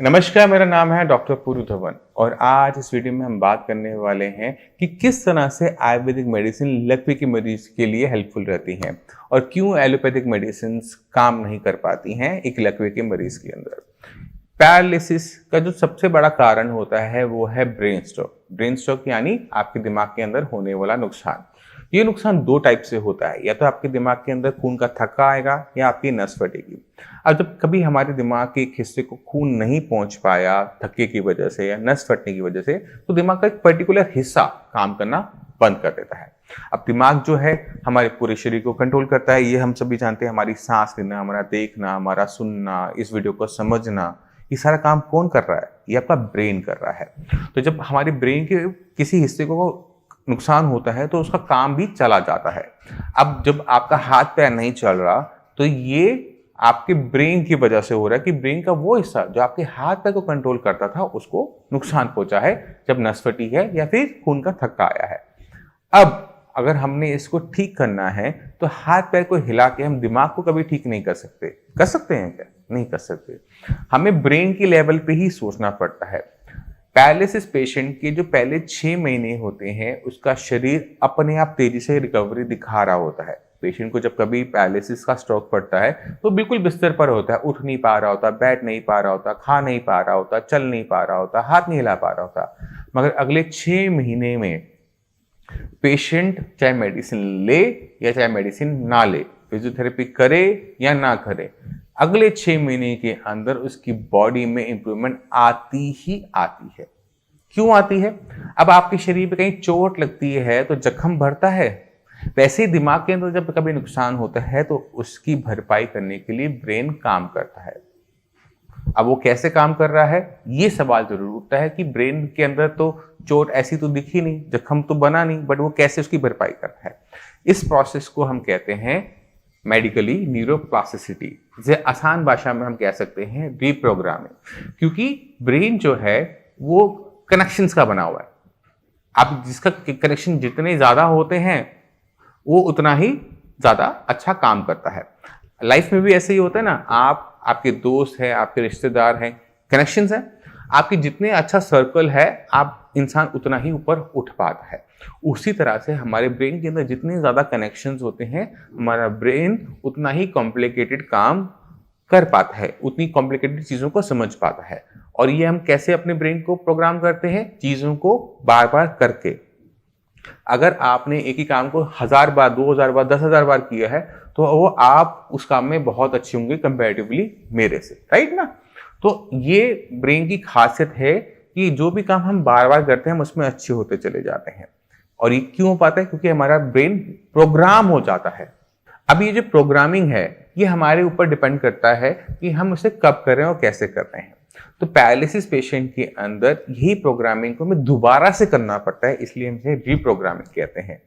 नमस्कार, मेरा नाम है डॉक्टर पूरू धवन और आज इस वीडियो में हम बात करने वाले हैं कि किस तरह से आयुर्वेदिक मेडिसिन लकवे के मरीज के लिए हेल्पफुल रहती हैं और क्यों एलोपैथिक मेडिसिन काम नहीं कर पाती हैं एक लकवे के मरीज के अंदर। पैरालिसिस का जो सबसे बड़ा कारण होता है वो है ब्रेन स्ट्रोक। ब्रेन स्ट्रोक यानी आपके दिमाग के अंदर होने वाला नुकसान। ये नुकसान दो टाइप से होता है, या तो आपके दिमाग के अंदर खून का थक्का आएगा या आपकी नस फटेगी। अब जब कभी हमारे दिमाग के एक हिस्से को खून नहीं पहुंच पाया थक्के की वजह से या नस फटने की वजह से, तो दिमाग का एक पर्टिकुलर हिस्सा काम करना बंद कर देता है। अब दिमाग जो है हमारे पूरे शरीर को कंट्रोल करता है, ये हम सभी जानते हैं। हमारी सांस लेना, हमारा देखना, हमारा सुनना, इस वीडियो को समझना, ये सारा काम कौन कर रहा है? ये आपका ब्रेन कर रहा है। तो जब हमारे ब्रेन के किसी हिस्से को नुकसान होता है तो उसका काम भी चला जाता है। अब जब आपका हाथ पैर नहीं चल रहा तो ये आपके ब्रेन की वजह से हो रहा है कि ब्रेन का वो हिस्सा जो आपके हाथ पैर को कंट्रोल करता था उसको नुकसान पहुंचा है, जब नस फटी है या फिर खून का थक्का आया है। अब अगर हमने इसको ठीक करना है तो हाथ पैर को हिला के हम दिमाग को कभी ठीक नहीं कर सकते। कर सकते हैं क्या? नहीं कर सकते। हमें ब्रेन की लेवल पे ही सोचना पड़ता है। पैरालिसिस पेशेंट के जो पहले 6 महीने होते हैं उसका शरीर अपने आप तेजी से रिकवरी दिखा रहा होता है। पेशेंट को जब कभी पैरालिसिस का स्ट्रोक पड़ता है तो बिल्कुल बिस्तर पर होता है, उठ नहीं पा रहा होता, बैठ नहीं पा रहा होता, खा नहीं पा रहा होता, चल नहीं पा रहा होता, हाथ नहीं हिला पा रहा होता। मगर अगले 6 महीने में पेशेंट चाहे मेडिसिन ले या चाहे मेडिसिन ना ले, फिजियोथेरेपी करे या ना करे, अगले 6 महीने के अंदर उसकी बॉडी में इंप्रूवमेंट आती ही आती है। क्यों आती है? अब आपके शरीर पे कहीं चोट लगती है तो जख्म भरता है। वैसे ही दिमाग के अंदर जब कभी नुकसान होता है तो उसकी भरपाई करने के लिए ब्रेन काम करता है। अब वो कैसे काम कर रहा है, ये सवाल जरूर उठता है कि ब्रेन के अंदर तो चोट ऐसी तो दिखी नहीं, जख्म तो बना नहीं, बट वो कैसे उसकी भरपाई करता है। इस प्रोसेस को हम कहते हैं मेडिकली न्यूरोप्लास्टिसिटी। जिसे आसान भाषा में हम कह सकते हैं रीप्रोग्रामिंग, क्योंकि ब्रेन जो है वो कनेक्शंस का बना हुआ है। आप जिसका कनेक्शन जितने ज्यादा होते हैं वो उतना ही ज्यादा अच्छा काम करता है। लाइफ में भी ऐसे ही होता है ना, आपके दोस्त हैं, आपके रिश्तेदार हैं, कनेक्शंस हैं। आपके जितने अच्छा सर्कल है आप इंसान उतना ही ऊपर उठ पाता है। उसी तरह से हमारे ब्रेन के अंदर जितने ज्यादा कनेक्शंस होते हैं हमारा ब्रेन उतना ही कॉम्प्लिकेटेड काम कर पाता है, उतनी कॉम्प्लिकेटेड चीजों को समझ पाता है। और ये हम कैसे अपने ब्रेन को प्रोग्राम करते हैं? चीजों को बार बार करके। अगर आपने एक ही काम को 1000 बार, 2000 बार, 10,000 बार किया है तो वो आप उस काम में बहुत अच्छे होंगे कंपैरेटिवली मेरे से, राइट ना? तो ये ब्रेन की खासियत है कि जो भी काम हम बार बार करते हैं हम उसमें अच्छे होते चले जाते हैं। और ये क्यों हो पाता है? क्योंकि हमारा ब्रेन प्रोग्राम हो जाता है। अब ये जो प्रोग्रामिंग है ये हमारे ऊपर डिपेंड करता है कि हम उसे कब कर रहे हैं और कैसे कर रहे हैं। तो पैरालिसिस पेशेंट के अंदर यही प्रोग्रामिंग को हमें दोबारा से करना पड़ता है, इसलिए हम इसे रीप्रोग्रामिंग कहते हैं।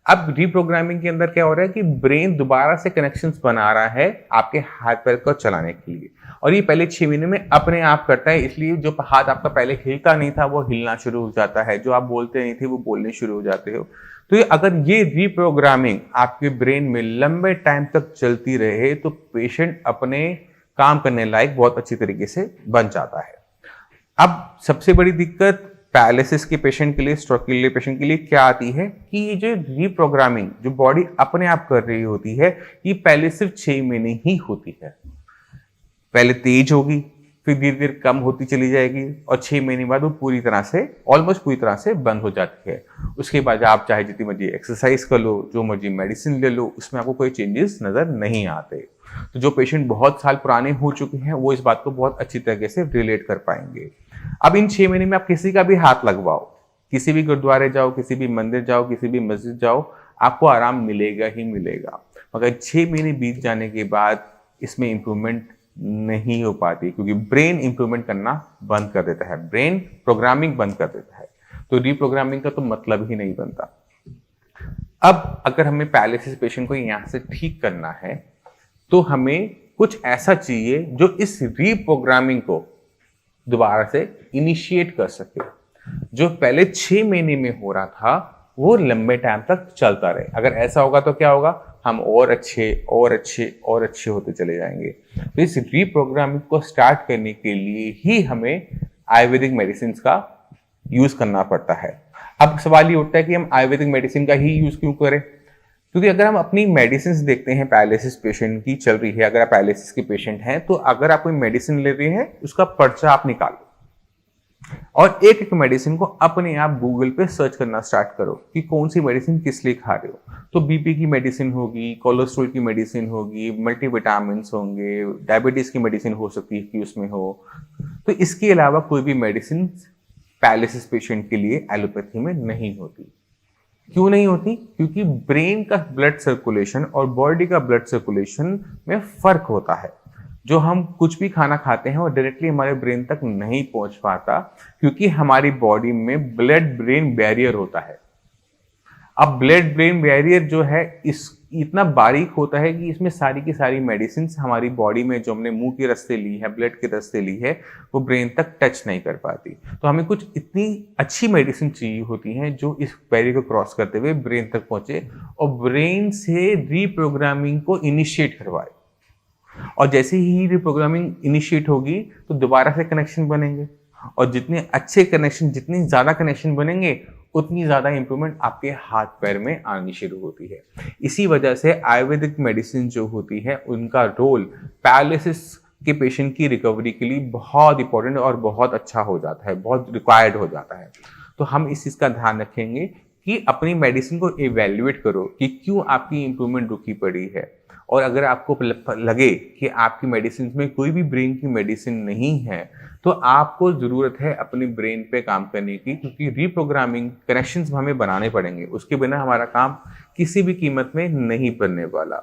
अब रीप्रोग्रामिंग के अंदर क्या हो रहा है कि ब्रेन दोबारा से कनेक्शंस बना रहा है आपके हाथ पैर को चलाने के लिए, और ये पहले 6 महीने में अपने आप करता है। इसलिए जो हाथ आपका पहले हिलता नहीं था वो हिलना शुरू हो जाता है, जो आप बोलते नहीं थे वो बोलने शुरू हो जाते हो। तो अगर ये रीप्रोग्रामिंग आपके ब्रेन में लंबे टाइम तक चलती रहे तो पेशेंट अपने काम करने लायक बहुत अच्छी तरीके से बन जाता है। अब सबसे बड़ी दिक्कत पैरालिसिस के पेशेंट के लिए, स्ट्रोक के लिए पेशेंट के लिए क्या आती है कि ये जो रीप्रोग्रामिंग जो बॉडी अपने आप कर रही होती है ये पहले सिर्फ 6 महीने ही होती है। पहले तेज होगी, फिर धीरे धीरे कम होती चली जाएगी और 6 महीने बाद वो पूरी तरह से, ऑलमोस्ट पूरी तरह से बंद हो जाती है। उसके बाद आप चाहे जितनी मर्जी एक्सरसाइज कर लो, जो मर्जी मेडिसिन ले लो, उसमें आपको कोई चेंजेस नजर नहीं आते। तो जो पेशेंट बहुत साल पुराने हो चुके हैं वो इस बात को बहुत अच्छी तरीके से रिलेट कर पाएंगे। अब इन 6 महीने में आप किसी का भी हाथ लगवाओ, किसी भी गुरुद्वारे जाओ, किसी भी मंदिर जाओ, किसी भी मस्जिद जाओ, आपको आराम मिलेगा ही मिलेगा। मगर 6 महीने बीत जाने के बाद इसमें इंप्रूवमेंट नहीं हो पाती, क्योंकि ब्रेन इंप्रूवमेंट करना बंद कर देता है, ब्रेन प्रोग्रामिंग बंद कर देता है। तो रीप्रोग्रामिंग का तो मतलब ही नहीं बनता। अब अगर हमें पैरालिसिस पेशेंट को यहां से ठीक करना है तो हमें कुछ ऐसा चाहिए जो इस रीप्रोग्रामिंग को दोबारा से इनिशिएट कर सके। जो पहले 6 महीने में हो रहा था वो लंबे टाइम तक चलता रहे। अगर ऐसा होगा तो क्या होगा? हम और अच्छे होते चले जाएंगे। तो इस रीप्रोग्रामिंग को स्टार्ट करने के लिए ही हमें आयुर्वेदिक मेडिसिन का यूज़ करना पड़ता है। अब सवाल ये उठता है कि हम आयुर्वेदिक मेडिसिन का ही यूज़ क्यों करें? क्योंकि अगर हम अपनी मेडिसिन देखते हैं, पैरालिसिस पेशेंट की चल रही है, अगर आप पैरालिसिस के पेशेंट हैं तो अगर आप कोई मेडिसिन ले रहे हैं उसका पर्चा आप निकालो और एक एक मेडिसिन को अपने आप गूगल पे सर्च करना स्टार्ट करो कि कौन सी मेडिसिन किस लिए खा रहे हो। तो बीपी की मेडिसिन होगी, कोलेस्ट्रॉल की मेडिसिन होगी, मल्टीविटामिन होंगे, डायबिटीज की मेडिसिन हो सकती है कि उसमें हो। तो इसके अलावा कोई भी मेडिसिन पैरालिसिस पेशेंट के लिए एलोपैथी में नहीं होती। क्यों नहीं होती? क्योंकि ब्रेन का ब्लड सर्कुलेशन और बॉडी का ब्लड सर्कुलेशन में फर्क होता है। जो हम कुछ भी खाना खाते हैं वो डायरेक्टली हमारे ब्रेन तक नहीं पहुंच पाता, क्योंकि हमारी बॉडी में ब्लड ब्रेन बैरियर होता है। अब ब्लड ब्रेन बैरियर जो है इस इतना बारीक होता है कि इसमें सारी की सारी मेडिसिन हमारी बॉडी में जो हमने मुंह के रास्ते ली है, ब्लड के रास्ते ली है, वो ब्रेन तक टच नहीं कर पाती। तो हमें कुछ इतनी अच्छी मेडिसिन चाहिए होती हैं जो इस बैरियर को क्रॉस करते हुए ब्रेन तक पहुंचे और ब्रेन से रीप्रोग्रामिंग को इनिशिएट करवाए। और जैसे ही रिप्रोग्रामिंग इनिशिएट होगी तो दोबारा से कनेक्शन बनेंगे, और जितने अच्छे कनेक्शन, जितनी ज़्यादा कनेक्शन बनेंगे उतनी ज़्यादा इंप्रूवमेंट आपके हाथ पैर में आनी शुरू होती है। इसी वजह से आयुर्वेदिक मेडिसिन जो होती है उनका रोल पैरालिसिस के पेशेंट की रिकवरी के लिए बहुत इंपॉर्टेंट और बहुत अच्छा हो जाता है, बहुत रिक्वायर्ड हो जाता है। तो हम इस चीज़ का ध्यान रखेंगे कि अपनी मेडिसिन को इवेल्युएट करो कि क्यों आपकी इंप्रूवमेंट रुकी पड़ी है। और अगर आपको लगे कि आपकी मेडिसिन में कोई भी ब्रेन की मेडिसिन नहीं है तो आपको ज़रूरत है अपने ब्रेन पे काम करने की, क्योंकि रीप्रोग्रामिंग कनेक्शंस हमें बनाने पड़ेंगे, उसके बिना हमारा काम किसी भी कीमत में नहीं बनने वाला।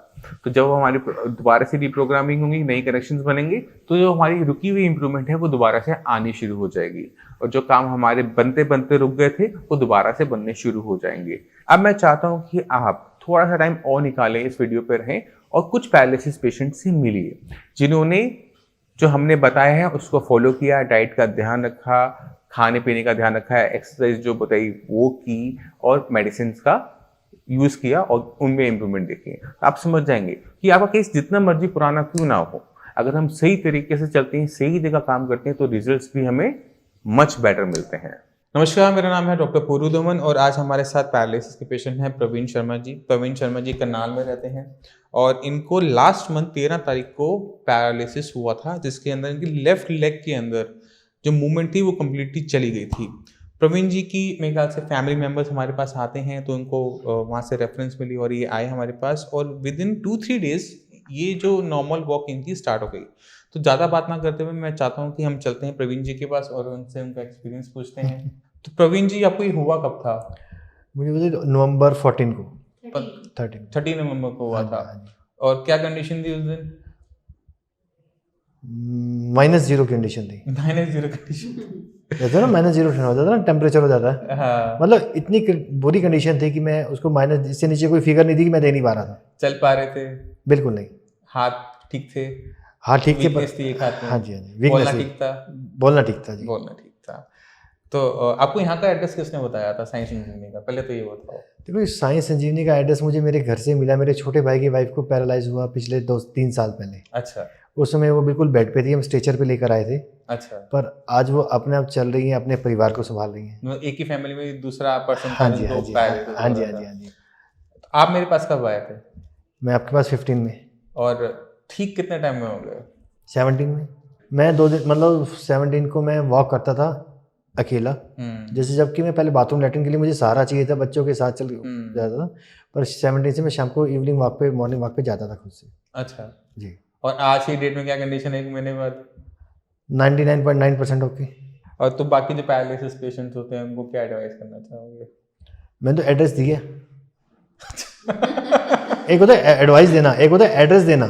तो जब हमारी दोबारा से रीप्रोग्रामिंग होंगी, नई कनेक्शंस बनेंगे, तो जो हमारी रुकी हुई इंप्रूवमेंट है वो दोबारा से आनी शुरू हो जाएगी, और जो काम हमारे बनते बनते रुक गए थे वो दोबारा से बनने शुरू हो जाएंगे। अब मैं चाहता हूँ कि आप थोड़ा सा टाइम और निकालें, इस वीडियो पर रहें और कुछ पैरालिसिस पेशेंट से मिलिए जिन्होंने जो हमने बताया है उसको फॉलो किया, डाइट का ध्यान रखा, खाने पीने का ध्यान रखा है, एक्सरसाइज जो बताई वो की, और मेडिसिन का यूज़ किया और उनमें इंप्रूवमेंट देखी। आप समझ जाएंगे कि आपका केस जितना मर्जी पुराना क्यों ना हो, अगर हम सही तरीके से चलते हैं, सही जगह काम करते हैं तो रिजल्ट्स भी हमें मच बेटर मिलते हैं। नमस्कार, मेरा नाम है डॉक्टर पूरू धवन और आज हमारे साथ पैरालिसिस के पेशेंट हैं प्रवीण शर्मा जी। प्रवीण शर्मा जी करनाल में रहते हैं और इनको लास्ट मंथ 13 तारीख को पैरालिसिस हुआ था, जिसके अंदर इनकी लेफ्ट लेग के अंदर जो मूवमेंट थी वो कम्प्लीटली चली गई थी। प्रवीण जी की मेरे ख्याल से फैमिली मेम्बर्स हमारे पास आते हैं तो इनको वहाँ से रेफरेंस मिली और ये आए हमारे पास, और विद इन 2-3 डेज ये जो नॉर्मल वॉक इनकी स्टार्ट हो गई। तो ज़्यादा बात ना करते हुए मैं चाहता हूँ कि हम चलते हैं प्रवीण जी के पास और उनसे उनका एक्सपीरियंस पूछते हैं। तो प्रवीण जी, आपको ये हुआ कब था? मुझे बताइए, नवंबर 14 को 30 नवंबर को हुआ था। और क्या कंडीशन थी उस दिन? -0 कंडीशन थी। -0 कंडीशन जैसे ना -0 हो जाता है ना, टेम्परेचर हो जाता है। हाँ। मतलब इतनी बुरी कंडीशन थी कि मैं उसको माइनस, इससे नीचे कोई फिगर नहीं थी कि मैं दे नहीं पा रहा था। चल पा रहे थे? बिल्कुल नहीं। हाथ ठीक थे? हाँ ठीक थे। वीकनेस थी एक हाथ में? हाँ जी, हाँ जी। बोलना ठीक था? बोलना ठीक था जी। बोलना ठीक था। तो आपको यहाँ का एड्रेस किसने बताया था साइंस संजीवनी का? पहले तो ये बताओ। देखो, साइंस संजीवनी का एड्रेस मुझे मेरे घर से मिला। मेरे छोटे भाई की वाइफ को पैरालाइज हुआ पिछले 2-3 साल पहले। अच्छा। उस समय वो बिल्कुल बेड पे थी, हम स्ट्रेचर पे लेकर आए थे। अच्छा। पर आज वो अपने आप चल रही हैं, अपने परिवार को संभाल रही हैं। एक ही फैमिली में दूसरा पर्सन? हाँ जी, हाँ जी, हाँ जी, हाँ जी, हाँ जी। आप मेरे पास कब आए थे? मैं आपके पास 15 में। और ठीक कितने टाइम में हो गए? 17 में। मैं 2 दिन, मतलब 17 को मैं वॉक करता था अकेला, जैसे, जबकि मैं पहले बाथरूम लैट्रिन के लिए मुझे सहारा चाहिए था, बच्चों के साथ चल जाता था। पर 17 से मैं शाम को इवनिंग वॉक पे, मॉर्निंग वॉक पे जाता था खुद से। अच्छा जी। और आज की डेट में क्या कंडीशन है 1 महीने बाद? 99.9% ओके। और तो बाकी जो पैरालिसिस पेशेंट्स होते हैं उनको क्या एडवाइस करना चाहोगे? मैंने तो एड्रेस दिया। एक होता है एडवाइस देना, एक होता है एड्रेस देना।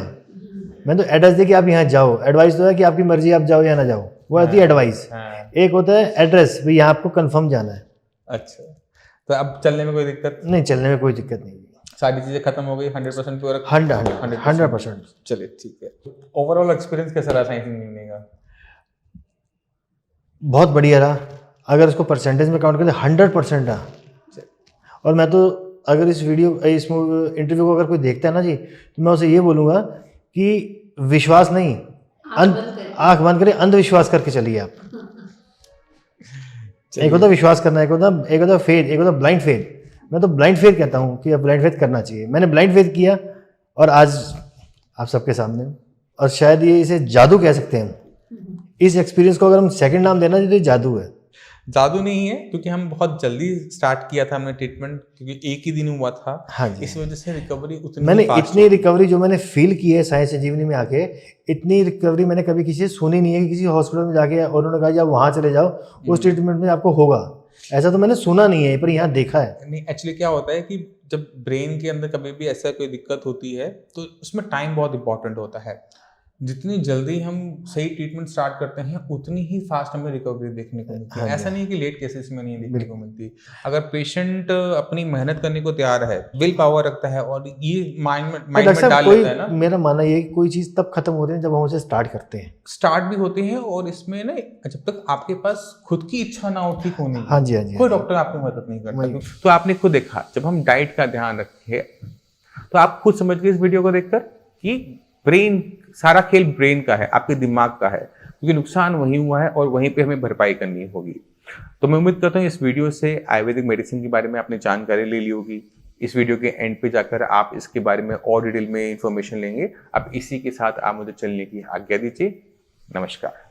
मैंने तो एड्रेस दिया कि आप यहाँ जाओ। एडवाइस तो है कि आपकी मर्जी, आप जाओ या ना जाओ, वो आती है एडवाइस। एक होता है एड्रेस, भाई यहाँ आपको कंफर्म जाना है। अच्छा, तो अब चलने में कोई दिक्कत नहीं? चलने में कोई दिक्कत नहीं। सारी चीज़ें खत्म हो गई 100% प्योर? 100%। चलिए ठीक है। ओवरऑल एक्सपीरियंस कैसा रहा साइंस इंजीनियरिंग का? बहुत बढ़िया रहा। अगर इसको परसेंटेज में काउंट करें 100% रहा। और मैं तो अगर इस इंटरव्यू को अगर कोई देखता है ना जी, तो मैं उसे ये बोलूँगा कि विश्वास नहीं, आँख बंद करें, अंधविश्वास करके चलिए आप। एक होता विश्वास करना, एक होता फेथ, एक होता ब्लाइंड फेथ। मैं तो ब्लाइंड फेथ कहता हूँ कि अब ब्लाइंड फेथ करना चाहिए। मैंने ब्लाइंड फेथ किया और आज आप सबके सामने हूँ। और शायद ये इसे जादू कह सकते हैं। इस एक्सपीरियंस को अगर हम सेकंड नाम देना तो ये जादू है। जादू नहीं है, क्योंकि हम बहुत जल्दी स्टार्ट किया था हमने ट्रीटमेंट, क्योंकि एक ही दिन हुआ था। हाँ जी। इस वजह से रिकवरी उतनी मैंने फास्ट इतनी रिकवरी जो मैंने फील की है साई संजीवनी में आके, इतनी रिकवरी मैंने कभी किसी से सुनी नहीं है कि किसी हॉस्पिटल में जाके और उन्होंने कहा आप वहाँ चले जाओ, उस ट्रीटमेंट में आपको होगा। ऐसा तो मैंने सुना नहीं है, पर यहाँ देखा है। नहीं, एक्चुअली क्या होता है कि जब ब्रेन के अंदर कभी भी ऐसा कोई दिक्कत होती है तो उसमें टाइम बहुत इंपॉर्टेंट होता है। जितनी जल्दी हम सही ट्रीटमेंट स्टार्ट करते हैं उतनी ही फास्ट हमें रिकवरी देखने को मिलती है। ऐसा नहीं है कि लेट केसेस में नहीं देखने को मिलती। अगर पेशेंट अपनी मेहनत करने को तैयार है, विल पावर रखता है और ये माइंड में डाल लेता है ना, मेरा मानना ये कि कोई चीज़ तब खत्म होती है जब हम उसे स्टार्ट करते हैं। स्टार्ट भी होते हैं और इसमें ना जब तक आपके पास खुद की इच्छा ना हो ठीक होने की, हाँ जी, हाँ जी, कोई डॉक्टर आपकी मदद नहीं करता। तो आपने खुद देखा, जब हम डाइट का ध्यान रखे तो आप खुद समझ गए इस वीडियो को देखकर कि ब्रेन, सारा खेल ब्रेन का है, आपके दिमाग का है, क्योंकि नुकसान वहीं हुआ है और वहीं पे हमें भरपाई करनी होगी। तो मैं उम्मीद करता हूँ इस वीडियो से आयुर्वेदिक मेडिसिन के बारे में आपने जानकारी ले ली होगी। इस वीडियो के एंड पे जाकर आप इसके बारे में और डिटेल में इंफॉर्मेशन लेंगे। अब इसी के साथ आप मुझे चलने की आज्ञा दीजिए। नमस्कार।